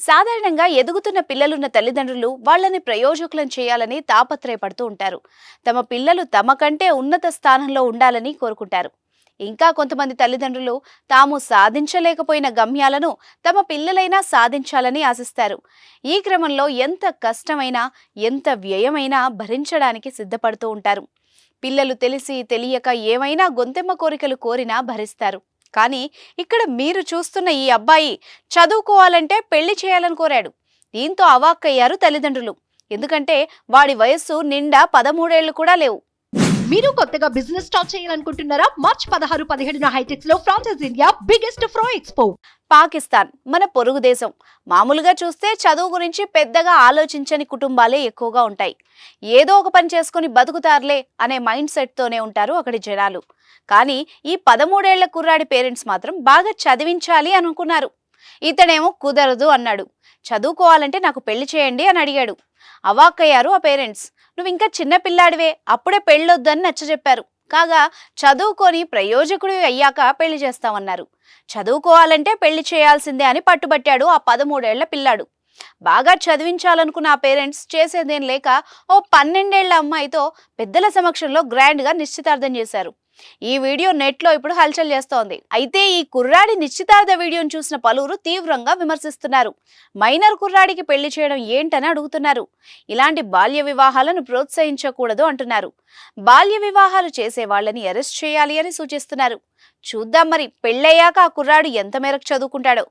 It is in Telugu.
సాధారణంగా ఎదుగుతున్న పిల్లలున్న తల్లిదండ్రులు వాళ్ళని ప్రయోజకులను చేయాలని తాపత్రయపడుతూ ఉంటారు. తమ పిల్లలు తమ కంటే ఉన్నత స్థానంలో ఉండాలని కోరుకుంటారు. ఇంకా కొంతమంది తల్లిదండ్రులు తాము సాధించలేకపోయిన గమ్యాలను తమ పిల్లలైనా సాధించాలని ఆశిస్తారు. ఈ క్రమంలో ఎంత కష్టమైనా ఎంత వ్యయమైనా భరించడానికి సిద్ధపడుతూ ఉంటారు. పిల్లలు తెలిసి తెలియక ఏమైనా గొంతెమ్మ కోరికలు కోరినా భరిస్తారు. కానీ ఇక్కడ మీరు చూస్తున్న ఈ అబ్బాయి చదువుకోవాలంటే పెళ్లి చేయాలని కోరాడు. దీంతో అవాక్కయ్యారు తల్లిదండ్రులు. ఎందుకంటే వాడి వయస్సు నిండా 13 కూడా లేవు. మీరు కొత్తగా బిజినెస్ స్టార్ట్ చేయాలనుకుంటున్నారా? మార్చ్ 16-17 హైటెక్స్ లో franchise India biggest ఫ్రో expo. Pakistan మన పొరుగు దేశం. మామూలుగా చూస్తే చదువు గురించి పెద్దగా ఆలోచించని కుటుంబాలే ఎక్కువగా ఉంటాయి. ఏదో ఒక పని చేసుకుని బతుకుతారులే అనే మైండ్ సెట్తోనే ఉంటారు అక్కడి జనాలు. కానీ ఈ 13 కుర్రాడి పేరెంట్స్ మాత్రం బాగా చదివించాలి అనుకున్నారు. ఇతడేమో కుదరదు అన్నాడు. చదువుకోవాలంటే నాకు పెళ్లి చేయండి అని అడిగాడు. అవాక్కయ్యారు ఆ పేరెంట్స్. నువ్వు ఇంకా చిన్న పిల్లాడివే, అప్పుడే పెళ్ళొద్దని నచ్చజెప్పారు. కాగా చదువుకొని ప్రయోజకుడు అయ్యాక పెళ్లి చేస్తామన్నారు. చదువుకోవాలంటే పెళ్లి చేయాల్సిందే అని పట్టుబట్టాడు ఆ 13 పిల్లాడు. బాగా చదివించాలనుకున్న ఆ పేరెంట్స్ చేసేదేం లేక ఓ 12 అమ్మాయితో పెద్దల సమక్షంలో గ్రాండ్గా నిశ్చితార్థం చేశారు. ఈ వీడియో నెట్లో ఇప్పుడు హల్చల్ చేస్తోంది. అయితే ఈ కుర్రాడి నిశ్చితార్థ వీడియోను చూసిన పలువురు తీవ్రంగా విమర్శిస్తున్నారు. మైనర్ కుర్రాడికి పెళ్లి చేయడం ఏంటని అడుగుతున్నారు. ఇలాంటి బాల్య వివాహాలను ప్రోత్సహించకూడదు అంటున్నారు. బాల్య వివాహాలు చేసే వాళ్ళని అరెస్ట్ చేయాలి అని సూచిస్తున్నారు. చూద్దాం మరి పెళ్ళయ్యాక ఆ కుర్రాడు ఎంత మేరకు చదువుకుంటాడో.